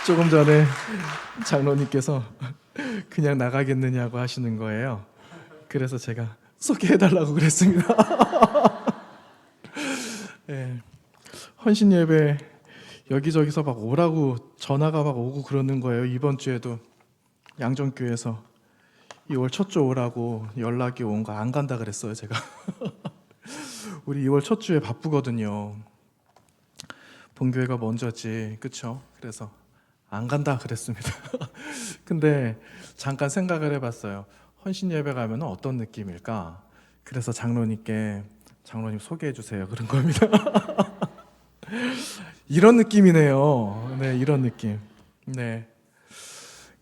조금 전에 장로님께서 그냥 나가겠느냐고 하시는 거예요. 그래서 제가 소개해달라고 그랬습니다. 예, 헌신 예배 여기저기서 막 오라고 전화가 막 오고 그러는 거예요. 이번 주에도 양정교회에서 2월 첫 주 오라고 연락이 온 거 안 간다 그랬어요, 제가. 우리 2월 첫 주에 바쁘거든요. 본교회가 먼저지, 그쵸? 그래서 안 간다 그랬습니다. 근데 잠깐 생각을 해봤어요. 헌신 예배 가면 어떤 느낌일까? 그래서 장로님 소개해 주세요. 그런 겁니다. 이런 느낌이네요. 네, 이런 느낌. 네.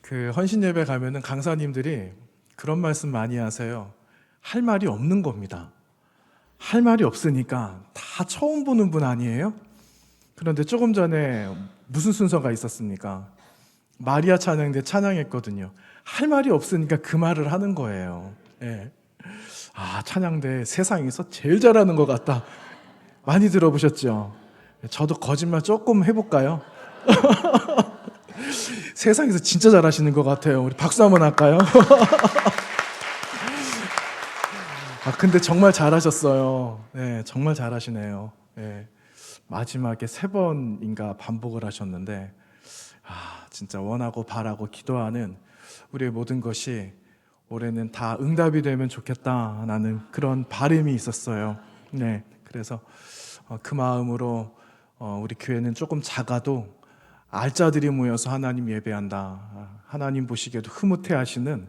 그 헌신 예배 가면은 강사님들이 그런 말씀 많이 하세요. 할 말이 없는 겁니다. 할 말이 없으니까 다 처음 보는 분 아니에요? 그런데 조금 전에 무슨 순서가 있었습니까? 마리아 찬양대 찬양했거든요. 할 말이 없으니까 그 말을 하는 거예요. 예. 아, 찬양대 세상에서 제일 잘하는 것 같다. 많이 들어보셨죠? 저도 거짓말 조금 해볼까요? 세상에서 진짜 잘하시는 것 같아요. 우리 박수 한번 할까요? 아, 근데 정말 잘하셨어요. 네, 정말 잘하시네요. 네, 마지막에 3번인가 반복을 하셨는데, 아, 진짜 원하고 바라고 기도하는 우리의 모든 것이 올해는 다 응답이 되면 좋겠다라는 그런 바람이 있었어요. 네, 그래서 그 마음으로 우리 교회는 조금 작아도 알짜들이 모여서 하나님 예배한다. 하나님 보시기에도 흐뭇해하시는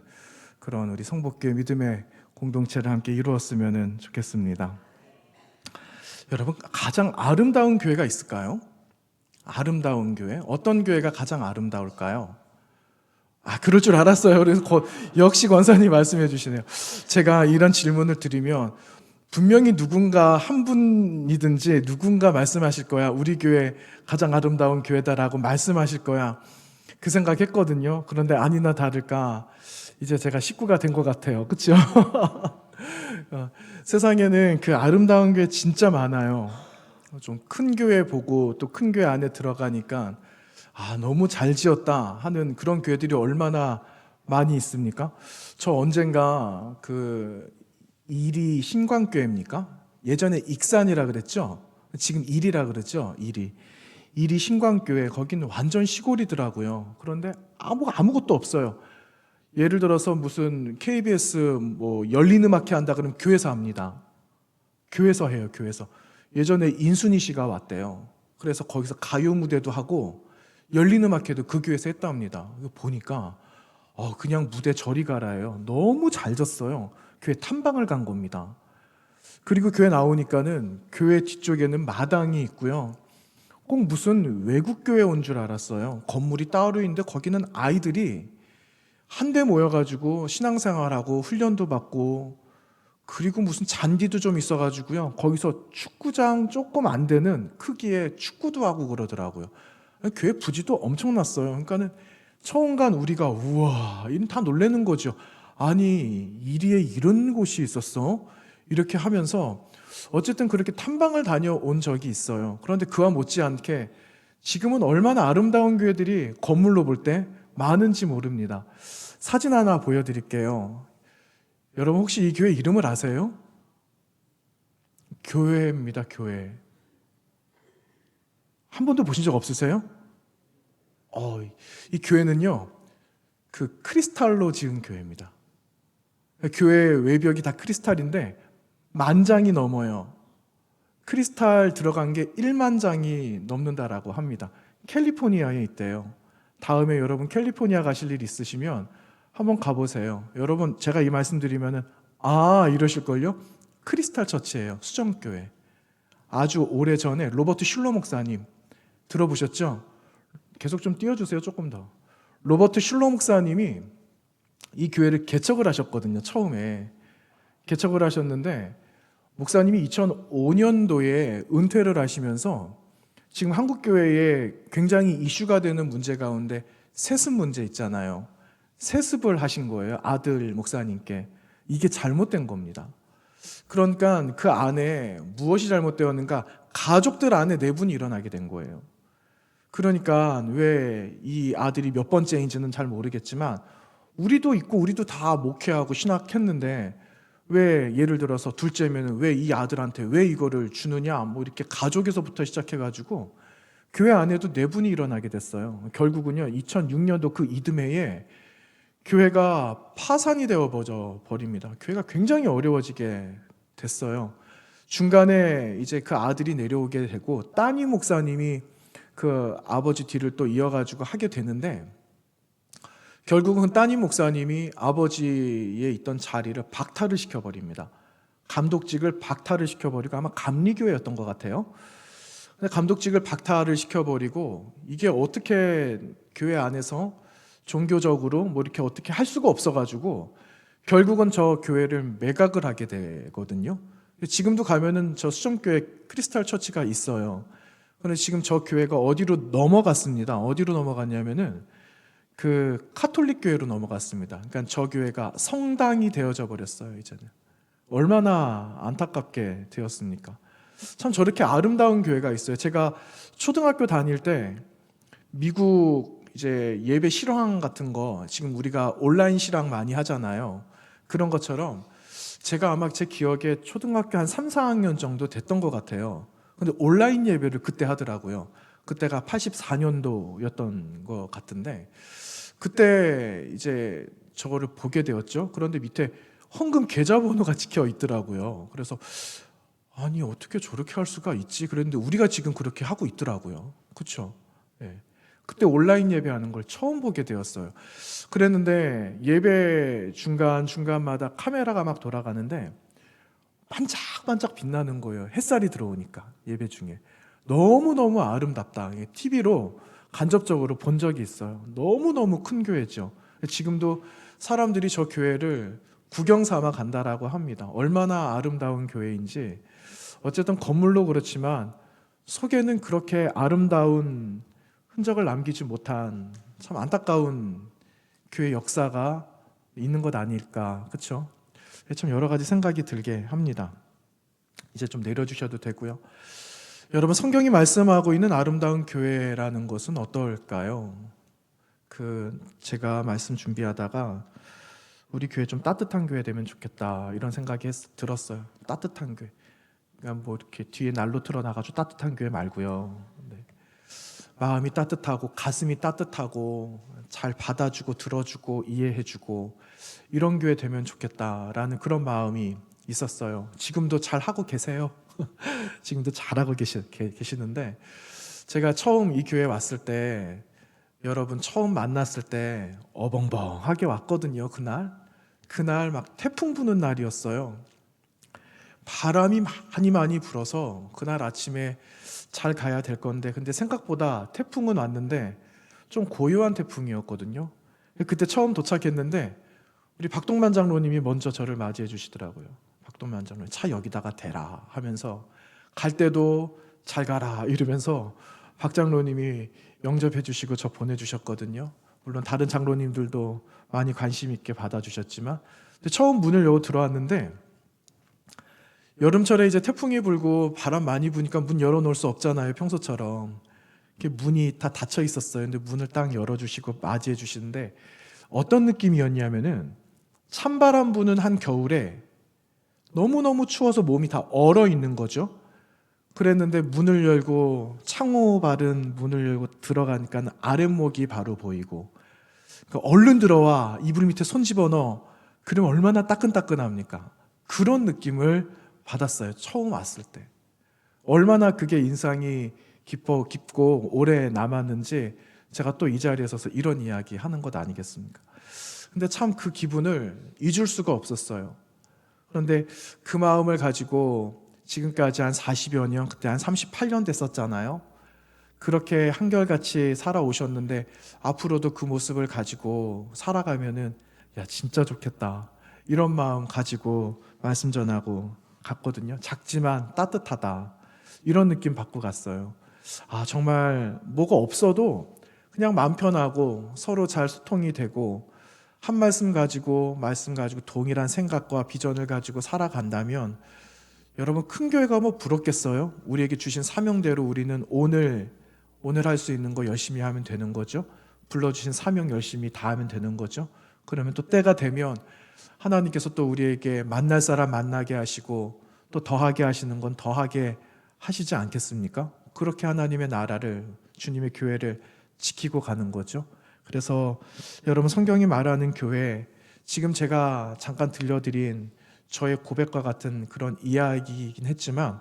그런 우리 성복교회 믿음의 공동체를 함께 이루었으면 좋겠습니다. 여러분, 가장 아름다운 교회가 있을까요? 아름다운 교회? 어떤 교회가 가장 아름다울까요? 아, 그럴 줄 알았어요. 그래서 역시 권사님 말씀해 주시네요. 제가 이런 질문을 드리면 분명히 누군가 한 분이든지 누군가 말씀하실 거야. 우리 교회 가장 아름다운 교회다라고 말씀하실 거야. 그 생각했거든요. 그런데 아니나 다를까 이제 제가 식구가 된 것 같아요. 그렇죠? 세상에는 그 아름다운 교회 진짜 많아요. 좀 큰 교회 보고 또 큰 교회 안에 들어가니까 아, 너무 잘 지었다 하는 그런 교회들이 얼마나 많이 있습니까? 저 언젠가 그 이리 신광교회입니까? 예전에 익산이라 그랬죠? 지금 이리라 그러죠? 이리 신광교회, 거기는 완전 시골이더라고요. 그런데 아무것도 없어요. 예를 들어서 무슨 KBS 뭐 열린 음악회 한다 그러면 교회에서 합니다. 교회에서 해요, 교회에서. 예전에 인순이 씨가 왔대요. 그래서 거기서 가요 무대도 하고 열린 음악회도 그 교회에서 했답니다. 이거 보니까 그냥 무대 저리 가라예요. 너무 잘 졌어요. 교회 탐방을 간 겁니다. 그리고 교회 나오니까는 교회 뒤쪽에는 마당이 있고요. 꼭 무슨 외국 교회 온 줄 알았어요. 건물이 따로 있는데 거기는 아이들이 한데 모여가지고 신앙생활하고 훈련도 받고 그리고 무슨 잔디도 좀 있어가지고요. 거기서 축구장 조금 안 되는 크기의 축구도 하고 그러더라고요. 교회 부지도 엄청났어요. 그러니까는 처음 간 우리가 우와, 이는 다 놀라는 거죠. 아니, 이리에 이런 곳이 있었어? 이렇게 하면서 어쨌든 그렇게 탐방을 다녀온 적이 있어요. 그런데 그와 못지않게 지금은 얼마나 아름다운 교회들이 건물로 볼 때 많은지 모릅니다. 사진 하나 보여드릴게요. 여러분 혹시 이 교회 이름을 아세요? 교회입니다, 교회. 한 번도 보신 적 없으세요? 이 교회는요, 그 크리스탈로 지은 교회입니다. 교회 외벽이 다 크리스탈인데 10,000장이 넘어요. 크리스탈 들어간 게 10,000장이 넘는다라고 합니다. 캘리포니아에 있대요. 다음에 여러분 캘리포니아 가실 일 있으시면 한번 가보세요. 여러분 제가 이 말씀 드리면은 이러실걸요? 크리스탈 처치예요. 수정교회. 아주 오래전에 로버트 슐러 목사님 들어보셨죠? 계속 좀 띄워주세요. 조금 더. 로버트 슐러 목사님이 이 교회를 개척을 하셨거든요. 처음에 개척을 하셨는데 목사님이 2005년도에 은퇴를 하시면서 지금 한국 교회에 굉장히 이슈가 되는 문제 가운데 세습 문제 있잖아요. 세습을 하신 거예요. 아들 목사님께. 이게 잘못된 겁니다. 그러니까 그 안에 무엇이 잘못되었는가? 가족들 안에 내분이 일어나게 된 거예요. 그러니까 왜 이 아들이 몇 번째인지는 잘 모르겠지만 우리도 있고 우리도 다 목회하고 신학했는데 왜 예를 들어서 둘째면은 왜 이 아들한테 왜 이거를 주느냐 뭐 이렇게 가족에서부터 시작해가지고 교회 안에도 내분이 일어나게 됐어요. 결국은요 2006년도 그 이듬해에 교회가 파산이 되어 버립니다. 교회가 굉장히 어려워지게 됐어요. 중간에 이제 그 아들이 내려오게 되고 따님 목사님이 그 아버지 뒤를 또 이어가지고 하게 되는데 결국은 따님 목사님이 아버지의 있던 자리를 박탈을 시켜버립니다. 감독직을 박탈을 시켜버리고 아마 감리교회였던 것 같아요. 근데 감독직을 박탈을 시켜버리고 이게 어떻게 교회 안에서 종교적으로 뭐 이렇게 어떻게 할 수가 없어가지고 결국은 저 교회를 매각을 하게 되거든요. 지금도 가면은 저 수정교회 크리스탈 처치가 있어요. 근데 지금 저 교회가 어디로 넘어갔습니다. 어디로 넘어갔냐면은 그 카톨릭 교회로 넘어갔습니다. 그러니까 저 교회가 성당이 되어져 버렸어요. 이제는 얼마나 안타깝게 되었습니까? 참 저렇게 아름다운 교회가 있어요. 제가 초등학교 다닐 때 미국 이제 예배 실황 같은 거 지금 우리가 온라인 실황 많이 하잖아요. 그런 것처럼 제가 아마 제 기억에 초등학교 한 3, 4학년 정도 됐던 것 같아요. 근데 온라인 예배를 그때 하더라고요. 그때가 84년도였던 것 같은데 그때 이제 저거를 보게 되었죠. 그런데 밑에 헌금 계좌번호가 찍혀 있더라고요. 그래서 아니 어떻게 저렇게 할 수가 있지? 그랬는데 우리가 지금 그렇게 하고 있더라고요. 그렇죠? 예. 그때 온라인 예배하는 걸 처음 보게 되었어요. 그랬는데 예배 중간마다 카메라가 막 돌아가는데 반짝반짝 빛나는 거예요. 햇살이 들어오니까 예배 중에 너무너무 아름답다. TV로 간접적으로 본 적이 있어요. 너무너무 큰 교회죠. 지금도 사람들이 저 교회를 구경 삼아 간다라고 합니다. 얼마나 아름다운 교회인지. 어쨌든 건물로 그렇지만 속에는 그렇게 아름다운 흔적을 남기지 못한 참 안타까운 교회 역사가 있는 것 아닐까. 그렇죠? 참 여러 가지 생각이 들게 합니다. 이제 좀 내려주셔도 되고요. 여러분 성경이 말씀하고 있는 아름다운 교회라는 것은 어떨까요? 제가 말씀 준비하다가 우리 교회 좀 따뜻한 교회 되면 좋겠다 이런 생각이 들었어요. 따뜻한 교회. 그러니까 뭐 이렇게 뒤에 난로 틀어놔가지고 따뜻한 교회 말고요. 네. 마음이 따뜻하고 가슴이 따뜻하고 잘 받아주고 들어주고 이해해주고 이런 교회 되면 좋겠다라는 그런 마음이 있었어요. 지금도 잘 하고 계세요. 지금도 잘하고 계시는데 제가 처음 이 교회 왔을 때 여러분 처음 만났을 때 어벙벙하게 왔거든요. 그날 막 태풍 부는 날이었어요. 바람이 많이 불어서 그날 아침에 잘 가야 될 건데 근데 생각보다 태풍은 왔는데 좀 고요한 태풍이었거든요. 그때 처음 도착했는데 우리 박동만 장로님이 먼저 저를 맞이해 주시더라고요. 박동만 장로님 차 여기다가 대라 하면서 갈 때도 잘 가라 이러면서 박 장로님이 영접해 주시고 저 보내주셨거든요. 물론 다른 장로님들도 많이 관심 있게 받아주셨지만 처음 문을 열고 들어왔는데 여름철에 이제 태풍이 불고 바람 많이 부니까 문 열어놓을 수 없잖아요. 평소처럼 이렇게 문이 다 닫혀 있었어요. 근데 문을 딱 열어주시고 맞이해 주시는데 어떤 느낌이었냐면은 찬바람 부는 한 겨울에 너무너무 추워서 몸이 다 얼어 있는 거죠. 그랬는데 문을 열고 창호 바른 문을 열고 들어가니까 아랫목이 바로 보이고 얼른 들어와 이불 밑에 손 집어넣어 그러면 얼마나 따끈따끈합니까? 그런 느낌을 받았어요. 처음 왔을 때 얼마나 그게 인상이 깊고 오래 남았는지 제가 또 이 자리에 서서 이런 이야기 하는 것 아니겠습니까? 근데 참 그 기분을 잊을 수가 없었어요. 그런데 그 마음을 가지고 지금까지 한 40여 년, 그때 한 38년 됐었잖아요. 그렇게 한결같이 살아오셨는데 앞으로도 그 모습을 가지고 살아가면은 야 진짜 좋겠다 이런 마음 가지고 말씀 전하고 갔거든요. 작지만 따뜻하다 이런 느낌 받고 갔어요. 아 정말 뭐가 없어도 그냥 마음 편하고 서로 잘 소통이 되고 한 말씀 가지고 동일한 생각과 비전을 가지고 살아간다면 여러분 큰 교회가 뭐 부럽겠어요? 우리에게 주신 사명대로 우리는 오늘 오늘 할 수 있는 거 열심히 하면 되는 거죠. 불러주신 사명 열심히 다하면 되는 거죠. 그러면 또 때가 되면 하나님께서 또 우리에게 만날 사람 만나게 하시고 또 더하게 하시는 건 더하게 하시지 않겠습니까? 그렇게 하나님의 나라를, 주님의 교회를 지키고 가는 거죠. 그래서 여러분, 성경이 말하는 교회, 지금 제가 잠깐 들려드린 저의 고백과 같은 그런 이야기이긴 했지만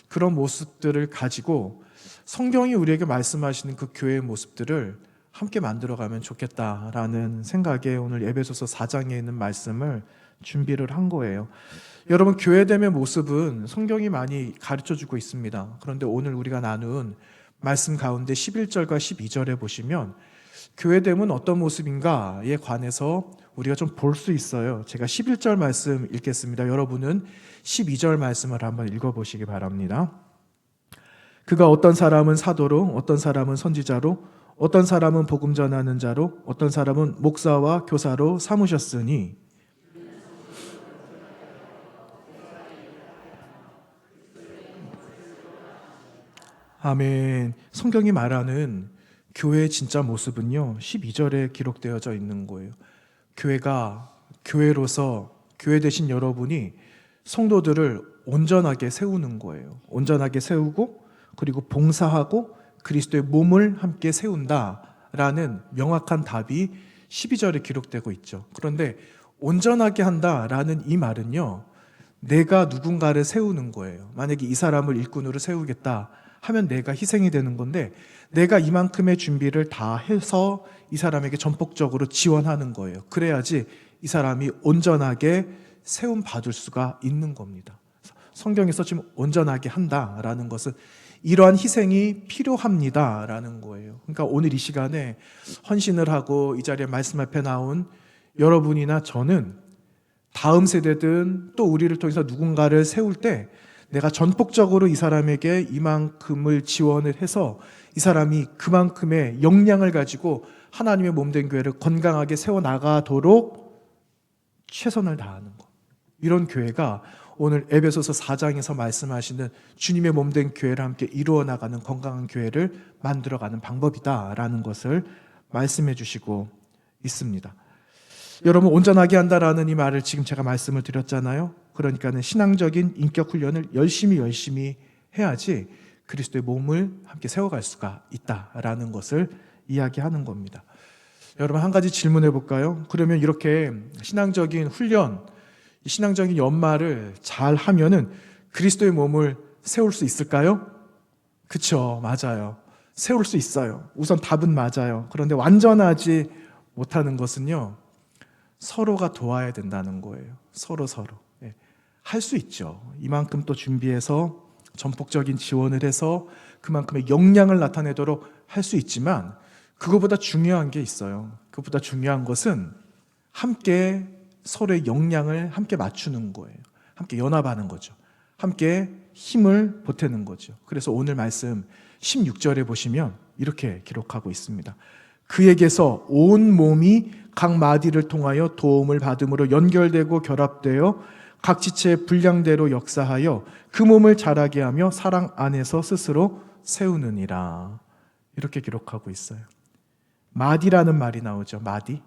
그런 모습들을 가지고 성경이 우리에게 말씀하시는 그 교회의 모습들을 함께 만들어가면 좋겠다라는 생각에 오늘 에베소서 4장에 있는 말씀을 준비를 한 거예요. 여러분, 교회됨의 모습은 성경이 많이 가르쳐주고 있습니다. 그런데 오늘 우리가 나눈 말씀 가운데 11절과 12절에 보시면 교회됨은 어떤 모습인가에 관해서 우리가 좀 볼 수 있어요. 제가 11절 말씀 읽겠습니다. 여러분은 12절 말씀을 한번 읽어보시기 바랍니다. 그가 어떤 사람은 사도로, 어떤 사람은 선지자로, 어떤 사람은 복음 전하는 자로, 어떤 사람은 목사와 교사로 삼으셨으니 아멘. 성경이 말하는 교회의 진짜 모습은요, 12절에 기록되어져 있는 거예요. 교회가 교회로서 교회 되신 여러분이 성도들을 온전하게 세우는 거예요. 온전하게 세우고 그리고 봉사하고 그리스도의 몸을 함께 세운다라는 명확한 답이 12절에 기록되고 있죠. 그런데 온전하게 한다라는 이 말은요, 내가 누군가를 세우는 거예요. 만약에 이 사람을 일꾼으로 세우겠다 하면 내가 희생이 되는 건데 내가 이만큼의 준비를 다 해서 이 사람에게 전폭적으로 지원하는 거예요. 그래야지 이 사람이 온전하게 세움 받을 수가 있는 겁니다. 성경에서 지금 온전하게 한다라는 것은 이러한 희생이 필요합니다라는 거예요. 그러니까 오늘 이 시간에 헌신을 하고 이 자리에 말씀 앞에 나온 여러분이나 저는 다음 세대든 또 우리를 통해서 누군가를 세울 때 내가 전폭적으로 이 사람에게 이만큼을 지원을 해서 이 사람이 그만큼의 역량을 가지고 하나님의 몸된 교회를 건강하게 세워나가도록 최선을 다하는 것. 이런 교회가 오늘 에베소서 4장에서 말씀하시는 주님의 몸된 교회를 함께 이루어 나가는 건강한 교회를 만들어가는 방법이다라는 것을 말씀해 주시고 있습니다. 여러분, 온전하게 한다라는 이 말을 지금 제가 말씀을 드렸잖아요. 그러니까는 신앙적인 인격 훈련을 열심히 해야지 그리스도의 몸을 함께 세워갈 수가 있다라는 것을 이야기하는 겁니다. 여러분, 한 가지 질문해 볼까요? 그러면 이렇게 신앙적인 훈련, 신앙적인 연말을 잘 하면은 그리스도의 몸을 세울 수 있을까요? 그쵸, 맞아요. 세울 수 있어요. 우선 답은 맞아요. 그런데 완전하지 못하는 것은요, 서로가 도와야 된다는 거예요. 서로. 할 수 있죠. 이만큼 또 준비해서 전폭적인 지원을 해서 그만큼의 역량을 나타내도록 할 수 있지만 그것보다 중요한 게 있어요. 그것보다 중요한 것은 함께 서로의 역량을 함께 맞추는 거예요. 함께 연합하는 거죠. 함께 힘을 보태는 거죠. 그래서 오늘 말씀 16절에 보시면 이렇게 기록하고 있습니다. 그에게서 온 몸이 각 마디를 통하여 도움을 받음으로 연결되고 결합되어 각 지체의 분량대로 역사하여 그 몸을 자라게 하며 사랑 안에서 스스로 세우느니라. 이렇게 기록하고 있어요. 마디라는 말이 나오죠. 마디.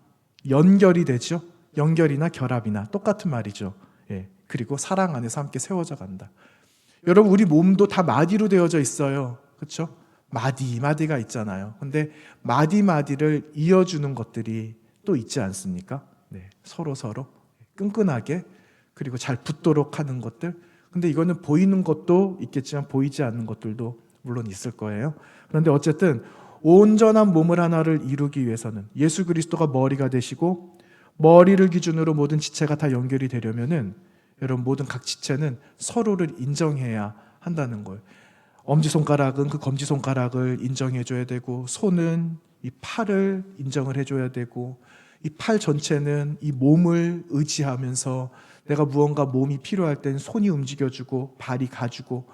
연결이 되죠. 연결이나 결합이나 똑같은 말이죠. 그리고 사랑 안에서 함께 세워져 간다. 여러분, 우리 몸도 다 마디로 되어져 있어요. 그렇죠? 마디가 있잖아요. 근데 마디를 이어주는 것들이 또 있지 않습니까? 서로 끈끈하게 그리고 잘 붙도록 하는 것들. 근데 이거는 보이는 것도 있겠지만 보이지 않는 것들도 물론 있을 거예요. 그런데 어쨌든 온전한 몸을 하나를 이루기 위해서는 예수 그리스도가 머리가 되시고 머리를 기준으로 모든 지체가 다 연결이 되려면은 여러분, 모든 각 지체는 서로를 인정해야 한다는 거예요. 엄지손가락은 그 검지손가락을 인정해줘야 되고, 손은 이 팔을 인정을 해줘야 되고, 이 팔 전체는 이 몸을 의지하면서 내가 무언가 몸이 필요할 땐 손이 움직여주고 발이 가주고,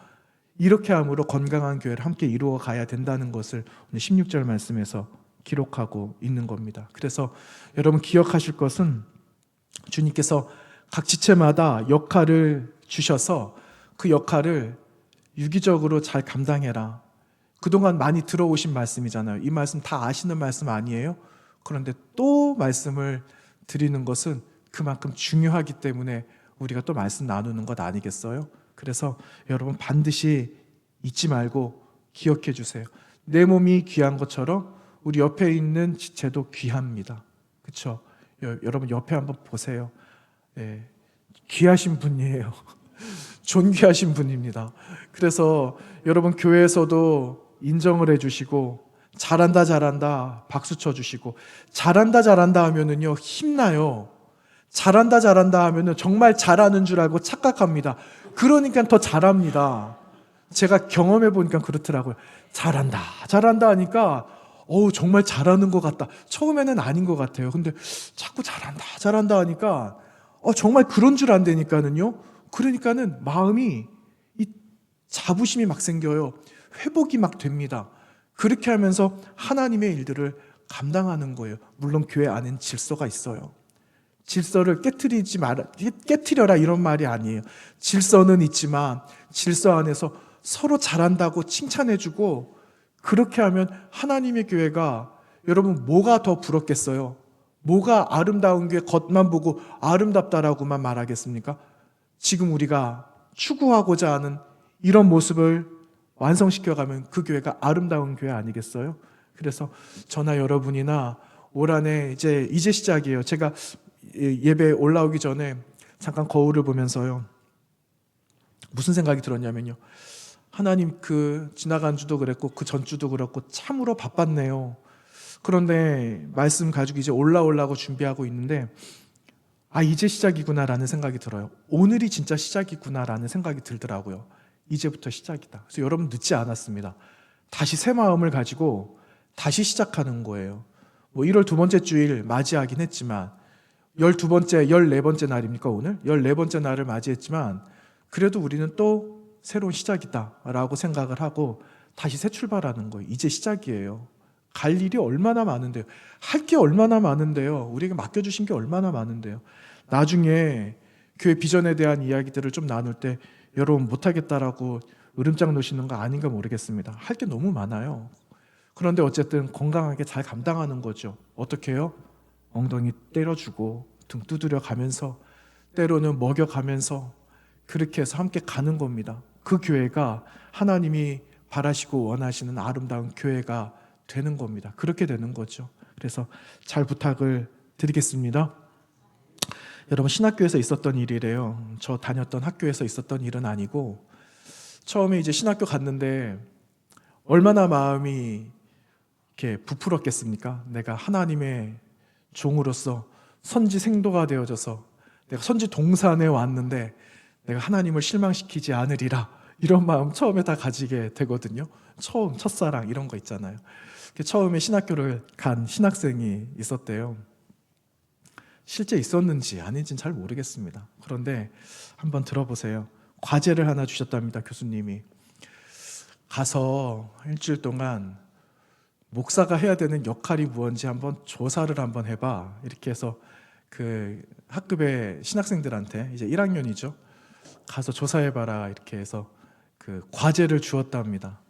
이렇게 함으로 건강한 교회를 함께 이루어 가야 된다는 것을 오늘 16절 말씀에서 기록하고 있는 겁니다. 그래서 여러분, 기억하실 것은 주님께서 각 지체마다 역할을 주셔서 그 역할을 유기적으로 잘 감당해라. 그동안 많이 들어오신 말씀이잖아요. 이 말씀 다 아시는 말씀 아니에요? 그런데 또 말씀을 드리는 것은 그만큼 중요하기 때문에 우리가 또 말씀 나누는 것 아니겠어요? 그래서 여러분 반드시 잊지 말고 기억해 주세요. 내 몸이 귀한 것처럼 우리 옆에 있는 지체도 귀합니다. 그렇죠? 여러분 옆에 한번 보세요. 예, 귀하신 분이에요. 존귀하신 분입니다. 그래서 여러분 교회에서도 인정을 해주시고 잘한다 잘한다 박수 쳐주시고 잘한다 잘한다 하면은요 힘나요. 잘한다 잘한다 하면은 정말 잘하는 줄 알고 착각합니다. 그러니까 더 잘합니다. 제가 경험해 보니까 그렇더라고요. 잘한다 잘한다 하니까 정말 잘하는 것 같다. 처음에는 아닌 것 같아요. 근데 자꾸 잘한다 잘한다 하니까 정말 그런 줄 안되니까는요. 그러니까는 마음이 이 자부심이 막 생겨요. 회복이 막 됩니다. 그렇게 하면서 하나님의 일들을 감당하는 거예요. 물론 교회 안엔 질서가 있어요. 질서를 깨트려라 이런 말이 아니에요. 질서는 있지만 질서 안에서 서로 잘한다고 칭찬해주고 그렇게 하면 하나님의 교회가 여러분 뭐가 더 부럽겠어요? 뭐가 아름다운 교회 겉만 보고 아름답다라고만 말하겠습니까? 지금 우리가 추구하고자 하는 이런 모습을 완성시켜가면 그 교회가 아름다운 교회 아니겠어요? 그래서 저나 여러분이나 올 한해 이제 시작이에요. 제가 예배 올라오기 전에 잠깐 거울을 보면서요. 무슨 생각이 들었냐면요. 하나님 지나간 주도 그랬고 그 전주도 그렇고 참으로 바빴네요. 그런데 말씀 가지고 이제 올라오려고 준비하고 있는데 이제 시작이구나라는 생각이 들어요. 오늘이 진짜 시작이구나라는 생각이 들더라고요. 이제부터 시작이다. 그래서 여러분 늦지 않았습니다. 다시 새 마음을 가지고 다시 시작하는 거예요. 1월 두 번째 주일 맞이하긴 했지만 12번째, 14번째 날입니까 오늘? 14번째 날을 맞이했지만 그래도 우리는 또 새로운 시작이다라고 생각을 하고 다시 새 출발하는 거예요. 이제 시작이에요. 갈 일이 얼마나 많은데요. 할 게 얼마나 많은데요. 우리에게 맡겨주신 게 얼마나 많은데요. 나중에 교회 비전에 대한 이야기들을 좀 나눌 때 여러분 못하겠다라고 으름장 놓으시는 거 아닌가 모르겠습니다. 할 게 너무 많아요. 그런데 어쨌든 건강하게 잘 감당하는 거죠. 어떻게 해요? 엉덩이 때려주고 등 두드려 가면서 때로는 먹여가면서 그렇게 해서 함께 가는 겁니다. 그 교회가 하나님이 바라시고 원하시는 아름다운 교회가 되는 겁니다. 그렇게 되는 거죠. 그래서 잘 부탁을 드리겠습니다. 여러분 신학교에서 있었던 일이래요. 저 다녔던 학교에서 있었던 일은 아니고 처음에 이제 신학교 갔는데 얼마나 마음이 이렇게 부풀었겠습니까? 내가 하나님의 종으로서 선지 생도가 되어져서 내가 선지 동산에 왔는데 내가 하나님을 실망시키지 않으리라 이런 마음 처음에 다 가지게 되거든요. 처음 첫사랑 이런 거 있잖아요. 처음에 신학교를 간 신학생이 있었대요. 실제 있었는지 아닌지는 잘 모르겠습니다. 그런데 한번 들어보세요. 과제를 하나 주셨답니다. 교수님이 가서 일주일 동안 목사가 해야 되는 역할이 무엇인지 한번 조사를 한번 해봐. 이렇게 해서 그 학급의 신학생들한테 이제 1학년이죠. 가서 조사해봐라 이렇게 해서 그 과제를 주었답니다.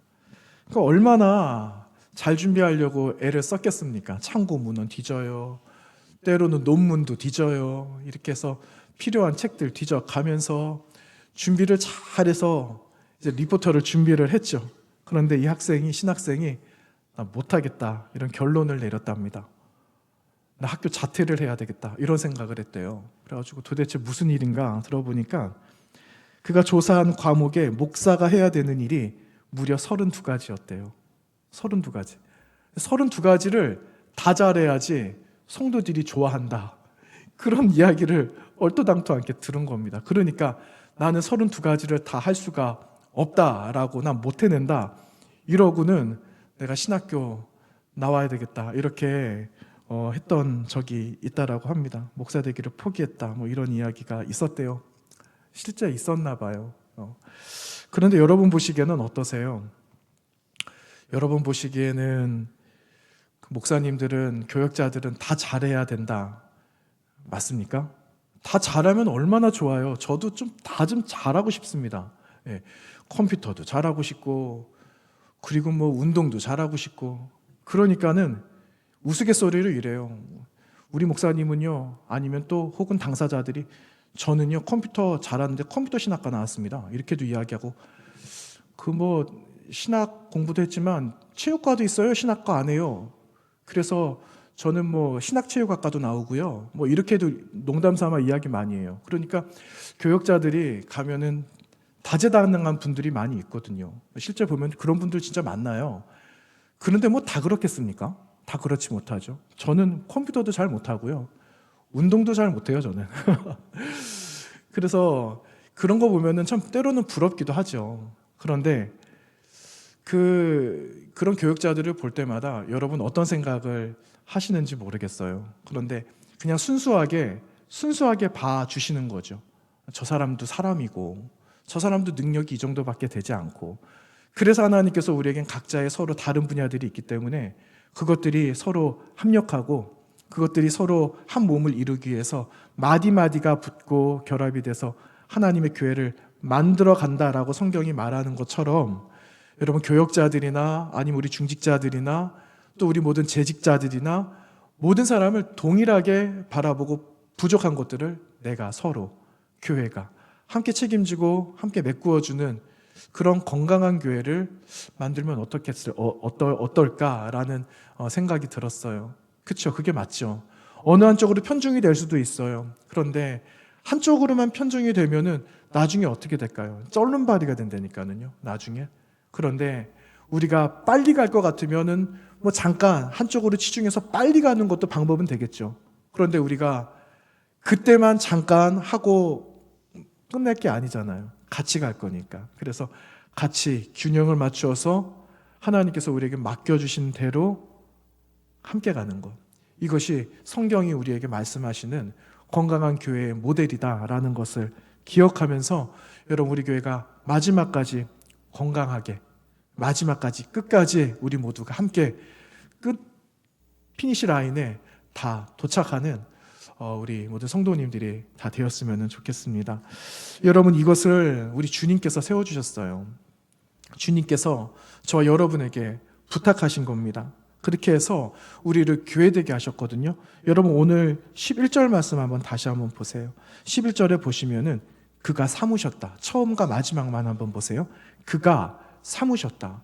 그러니까 얼마나 잘 준비하려고 애를 썼겠습니까? 참고문헌 뒤져요. 때로는 논문도 뒤져요. 이렇게 해서 필요한 책들 뒤져가면서 준비를 잘해서 이제 리포터를 준비를 했죠. 그런데 이 신학생이 나 못하겠다 이런 결론을 내렸답니다. 나 학교 자퇴를 해야 되겠다 이런 생각을 했대요. 그래가지고 도대체 무슨 일인가 들어보니까 그가 조사한 과목에 목사가 해야 되는 일이 무려 32가지였대요. 32가지. 32가지를 다 잘해야지 성도들이 좋아한다. 그런 이야기를 얼토당토 않게 들은 겁니다. 그러니까 나는 32가지를 다 할 수가 없다라고 난 못 해낸다. 이러고는 내가 신학교 나와야 되겠다. 이렇게 했던 적이 있다라고 합니다. 목사 되기를 포기했다. 이런 이야기가 있었대요. 실제 있었나 봐요. 그런데 여러분 보시기에는 어떠세요? 여러분 보시기에는 목사님들은 교역자들은 다 잘해야 된다. 맞습니까? 다 잘하면 얼마나 좋아요. 저도 다 좀 잘하고 싶습니다. 컴퓨터도 잘하고 싶고 그리고 뭐 운동도 잘하고 싶고, 그러니까는 우스갯소리로 이래요. 우리 목사님은요, 아니면 또 혹은 당사자들이, 저는요 컴퓨터 잘하는데 컴퓨터 신학과 나왔습니다, 이렇게도 이야기하고, 그 뭐 신학 공부도 했지만 체육과도 있어요, 신학과 안 해요. 그래서 저는 뭐 신학체육학과도 나오고요, 뭐 이렇게도 농담 삼아 이야기 많이 해요. 그러니까 교역자들이 가면은 다재다능한 분들이 많이 있거든요. 실제 보면 그런 분들 진짜 많나요? 그런데 뭐 다 그렇겠습니까? 다 그렇지 못하죠. 저는 컴퓨터도 잘 못하고요, 운동도 잘 못해요, 저는. 그래서 그런 거 보면은 참 때로는 부럽기도 하죠. 그런데 그런 교육자들을 볼 때마다 여러분 어떤 생각을 하시는지 모르겠어요. 그런데 그냥 순수하게 봐주시는 거죠. 저 사람도 사람이고, 저 사람도 능력이 이 정도밖에 되지 않고, 그래서 하나님께서 우리에겐 각자의 서로 다른 분야들이 있기 때문에 그것들이 서로 합력하고, 그것들이 서로 한 몸을 이루기 위해서 마디마디가 붙고 결합이 돼서 하나님의 교회를 만들어 간다라고 성경이 말하는 것처럼, 여러분 교역자들이나 아니면 우리 중직자들이나 또 우리 모든 재직자들이나 모든 사람을 동일하게 바라보고 부족한 것들을 내가 서로, 교회가 함께 책임지고 함께 메꾸어주는 그런 건강한 교회를 만들면 어떨까라는 생각이 들었어요. 그렇죠? 그게 맞죠. 어느 한쪽으로 편중이 될 수도 있어요. 그런데 한쪽으로만 편중이 되면은 나중에 어떻게 될까요? 쩔름바디가 된다니까요, 나중에. 그런데 우리가 빨리 갈 것 같으면은 뭐 잠깐 한쪽으로 치중해서 빨리 가는 것도 방법은 되겠죠. 그런데 우리가 그때만 잠깐 하고 끝낼 게 아니잖아요. 같이 갈 거니까. 그래서 같이 균형을 맞추어서 하나님께서 우리에게 맡겨주신 대로 함께 가는 것, 이것이 성경이 우리에게 말씀하시는 건강한 교회의 모델이다라는 것을 기억하면서, 여러분 우리 교회가 마지막까지 건강하게, 마지막까지 끝까지 우리 모두가 함께 끝 피니시 라인에 다 도착하는 우리 모든 성도님들이 다 되었으면 좋겠습니다. 여러분 이것을 우리 주님께서 세워주셨어요. 주님께서 저와 여러분에게 부탁하신 겁니다. 그렇게 해서 우리를 교회되게 하셨거든요. 여러분 오늘 11절 말씀 다시 한번 보세요. 11절에 보시면은 그가 삼으셨다. 처음과 마지막만 한번 보세요. 그가 삼으셨다.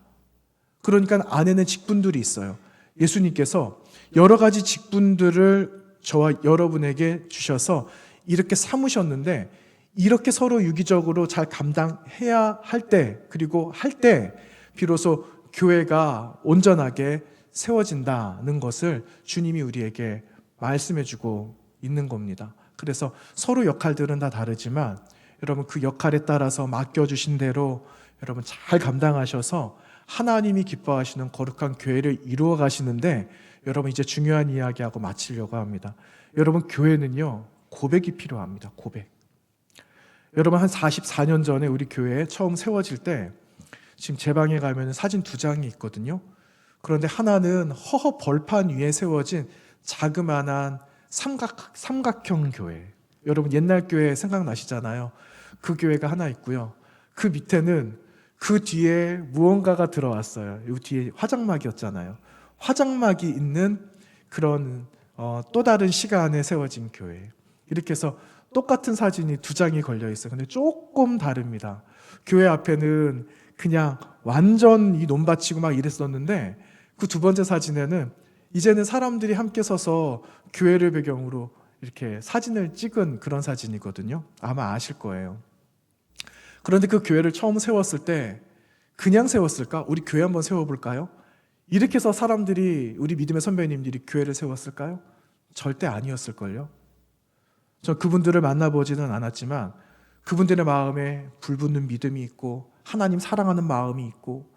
그러니까 안에는 직분들이 있어요. 예수님께서 여러 가지 직분들을 저와 여러분에게 주셔서 이렇게 삼으셨는데, 이렇게 서로 유기적으로 잘 감당해야 할 때, 그리고 할 때 비로소 교회가 온전하게 세워진다는 것을 주님이 우리에게 말씀해 주고 있는 겁니다. 그래서 서로 역할들은 다 다르지만 여러분 그 역할에 따라서 맡겨주신 대로 여러분 잘 감당하셔서 하나님이 기뻐하시는 거룩한 교회를 이루어 가시는데, 여러분 이제 중요한 이야기하고 마치려고 합니다. 여러분 교회는요 고백이 필요합니다. 고백. 여러분 한 44년 전에 우리 교회에 처음 세워질 때, 지금 제 방에 가면 사진 2장이 있거든요. 그런데 하나는 허허 벌판 위에 세워진 자그마한 삼각형 교회. 여러분 옛날 교회 생각나시잖아요. 그 교회가 하나 있고요. 그 밑에는 그 뒤에 무언가가 들어왔어요. 이 뒤에 화장막이었잖아요. 화장막이 있는 그런 또 다른 시간에 세워진 교회. 이렇게 해서 똑같은 사진이 2장이 걸려 있어요. 근데 조금 다릅니다. 교회 앞에는 그냥 완전 이 논밭이고 막 이랬었는데, 그 2번째 사진에는 이제는 사람들이 함께 서서 교회를 배경으로 이렇게 사진을 찍은 그런 사진이거든요. 아마 아실 거예요. 그런데 그 교회를 처음 세웠을 때 그냥 세웠을까? 우리 교회 한번 세워볼까요? 이렇게 해서 사람들이, 우리 믿음의 선배님들이 교회를 세웠을까요? 절대 아니었을걸요. 저 그분들을 만나보지는 않았지만 그분들의 마음에 불붙는 믿음이 있고 하나님 사랑하는 마음이 있고,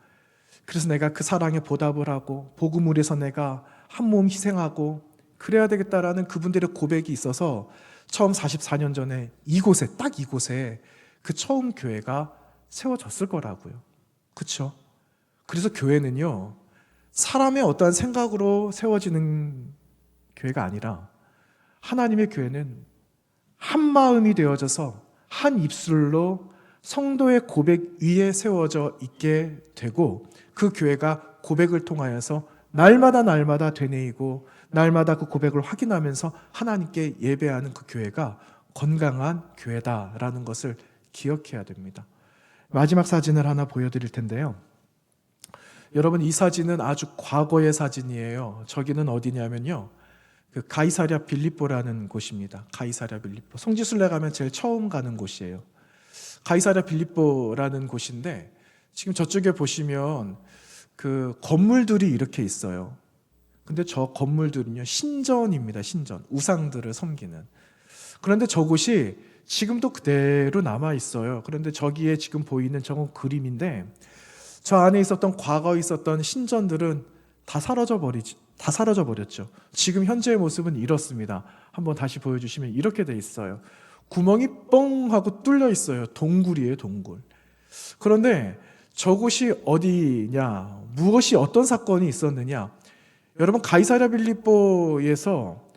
그래서 내가 그 사랑에 보답을 하고 복음을 위해서 내가 한 몸 희생하고 그래야 되겠다라는 그분들의 고백이 있어서 처음 44년 전에 이곳에, 딱 이곳에 그 처음 교회가 세워졌을 거라고요. 그렇죠? 그래서 교회는요 사람의 어떠한 생각으로 세워지는 교회가 아니라, 하나님의 교회는 한 마음이 되어져서 한 입술로 성도의 고백 위에 세워져 있게 되고, 그 교회가 고백을 통하여서 날마다 되뇌이고 날마다 그 고백을 확인하면서 하나님께 예배하는 그 교회가 건강한 교회다라는 것을 기억해야 됩니다. 마지막 사진을 하나 보여드릴 텐데요. 여러분, 이 사진은 아주 과거의 사진이에요. 저기는 어디냐면요, 그 가이사랴 빌립보라는 곳입니다. 가이사랴 빌립보. 성지순례 가면 제일 처음 가는 곳이에요. 가이사랴 빌립보라는 곳인데, 지금 저쪽에 보시면 그 건물들이 이렇게 있어요. 근데 저 건물들은요, 신전입니다. 신전. 우상들을 섬기는. 그런데 저곳이 지금도 그대로 남아 있어요. 그런데 저기에 지금 보이는 저건 그림인데, 저 안에 있었던 과거에 있었던 신전들은 다 사라져 버렸죠. 지금 현재의 모습은 이렇습니다. 한번 다시 보여주시면 이렇게 돼 있어요. 구멍이 뻥 하고 뚫려 있어요. 동굴이에요, 동굴. 그런데 저곳이 어디냐, 무엇이 어떤 사건이 있었느냐. 여러분, 가이사랴 빌립보에서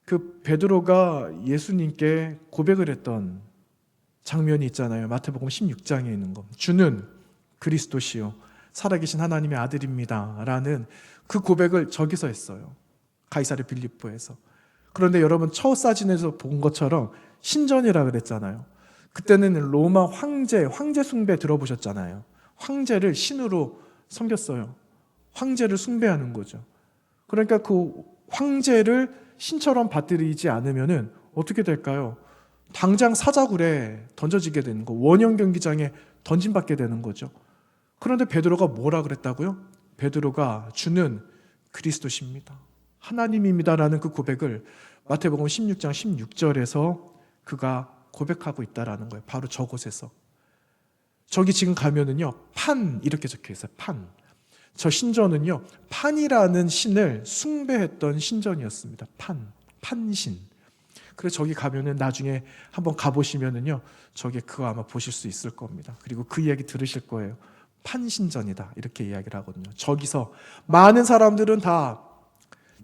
그 베드로가 예수님께 고백을 했던 장면이 있잖아요. 마태복음 16장에 있는 거. 주는 그리스도시요 살아계신 하나님의 아들입니다 라는 그 고백을 저기서 했어요. 가이사랴 빌립보에서. 그런데 여러분, 첫 사진에서 본 것처럼 신전이라 그랬잖아요. 그때는 로마 황제 숭배 들어보셨잖아요. 황제를 신으로 섬겼어요. 황제를 숭배하는 거죠. 그러니까 그 황제를 신처럼 받들이지 않으면은 어떻게 될까요? 당장 사자굴에 던져지게 되는 거, 원형 경기장에 던짐받게 되는 거죠. 그런데 베드로가 뭐라 그랬다고요? 베드로가 주는 그리스도십니다, 하나님입니다라는 그 고백을 마태복음 16장 16절에서 그가 고백하고 있다라는 거예요. 바로 저곳에서. 저기 지금 가면은요, 판 이렇게 적혀 있어요. 판. 저 신전은요, 판이라는 신을 숭배했던 신전이었습니다. 판신. 그래서 저기 가면은 나중에 한번 가보시면은요, 저기 그거 아마 보실 수 있을 겁니다. 그리고 그 이야기 들으실 거예요. 판신전이다 이렇게 이야기를 하거든요. 저기서 많은 사람들은 다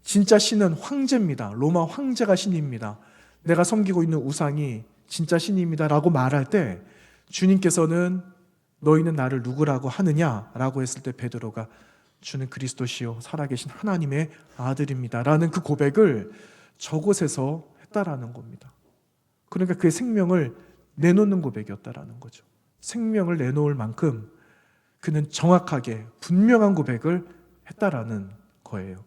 진짜 신은 황제입니다, 로마 황제가 신입니다, 내가 섬기고 있는 우상이 진짜 신입니다 라고 말할 때 주님께서는 너희는 나를 누구라고 하느냐라고 했을 때 베드로가 주는 그리스도시요 살아계신 하나님의 아들입니다 라는 그 고백을 저곳에서 했다라는 겁니다. 그러니까 그의 생명을 내놓는 고백이었다라는 거죠. 생명을 내놓을 만큼 그는 정확하게 분명한 고백을 했다라는 거예요.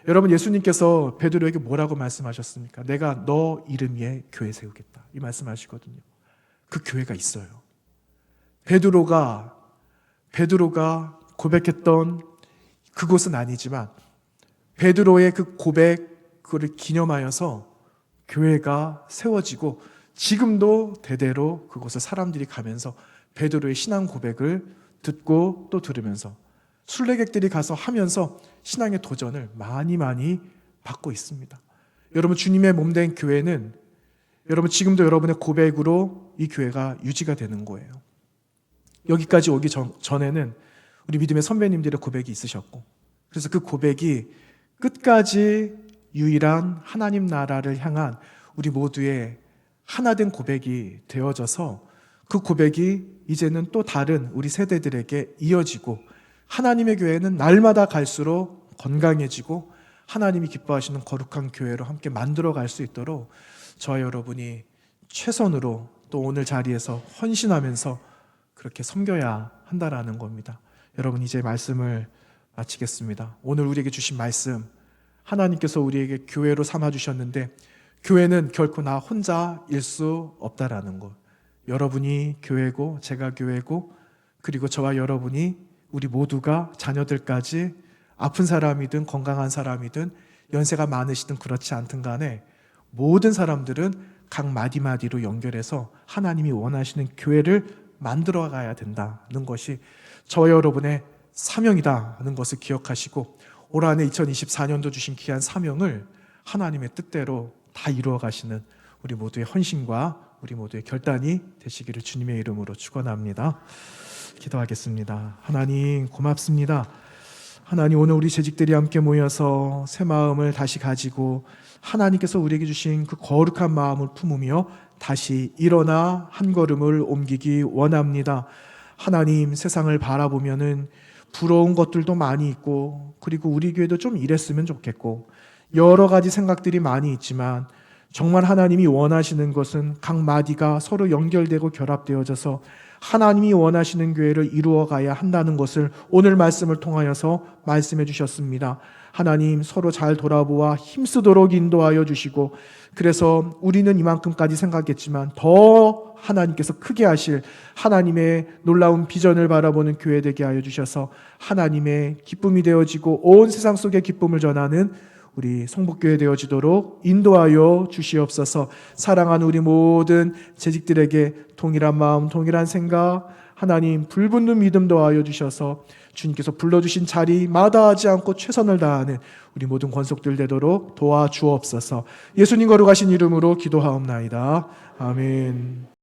여러분, 예수님께서 베드로에게 뭐라고 말씀하셨습니까? 내가 너 이름 위에 교회 세우겠다 이 말씀하시거든요. 그 교회가 있어요. 베드로가 고백했던 그곳은 아니지만 베드로의 그 고백을 기념하여서 교회가 세워지고 지금도 대대로 그곳에 사람들이 가면서 베드로의 신앙 고백을 듣고 또 들으면서 순례객들이 가서 하면서 신앙의 도전을 많이 받고 있습니다. 여러분, 주님의 몸된 교회는 여러분 지금도 여러분의 고백으로 이 교회가 유지가 되는 거예요. 여기까지 오기 전에는 우리 믿음의 선배님들의 고백이 있으셨고, 그래서 그 고백이 끝까지 유일한 하나님 나라를 향한 우리 모두의 하나된 고백이 되어져서 그 고백이 이제는 또 다른 우리 세대들에게 이어지고 하나님의 교회는 날마다 갈수록 건강해지고 하나님이 기뻐하시는 거룩한 교회로 함께 만들어갈 수 있도록 저와 여러분이 최선으로 또 오늘 자리에서 헌신하면서 그렇게 섬겨야 한다라는 겁니다. 여러분, 이제 말씀을 마치겠습니다. 오늘 우리에게 주신 말씀, 하나님께서 우리에게 교회로 삼아주셨는데 교회는 결코 나 혼자일 수 없다라는 것. 여러분이 교회고 제가 교회고 그리고 저와 여러분이 우리 모두가 자녀들까지 아픈 사람이든 건강한 사람이든 연세가 많으시든 그렇지 않든 간에 모든 사람들은 각 마디마디로 연결해서 하나님이 원하시는 교회를 만들어 가야 된다는 것이 저와 여러분의 사명이다는 것을 기억하시고 올 한해 2024년도 주신 귀한 사명을 하나님의 뜻대로 다 이루어 가시는 우리 모두의 헌신과 우리 모두의 결단이 되시기를 주님의 이름으로 축원합니다. 기도하겠습니다. 하나님 고맙습니다. 하나님, 오늘 우리 재직들이 함께 모여서 새 마음을 다시 가지고 하나님께서 우리에게 주신 그 거룩한 마음을 품으며 다시 일어나 한 걸음을 옮기기 원합니다. 하나님, 세상을 바라보면은 부러운 것들도 많이 있고, 그리고 우리 교회도 좀 이랬으면 좋겠고, 여러 가지 생각들이 많이 있지만 정말 하나님이 원하시는 것은 각 마디가 서로 연결되고 결합되어져서 하나님이 원하시는 교회를 이루어가야 한다는 것을 오늘 말씀을 통하여서 말씀해 주셨습니다. 하나님 서로 잘 돌아보아 힘쓰도록 인도하여 주시고, 그래서 우리는 이만큼까지 생각했지만 더 하나님께서 크게 하실 하나님의 놀라운 비전을 바라보는 교회 되게 하여 주셔서 하나님의 기쁨이 되어지고 온 세상 속에 기쁨을 전하는 우리 성북교회 되어지도록 인도하여 주시옵소서. 사랑하는 우리 모든 재직들에게 동일한 마음, 동일한 생각, 하나님 불붙는 믿음 더하여 주셔서 주님께서 불러주신 자리 마다하지 않고 최선을 다하는 우리 모든 권속들 되도록 도와주옵소서. 예수님 거룩하신 이름으로 기도하옵나이다. 아멘.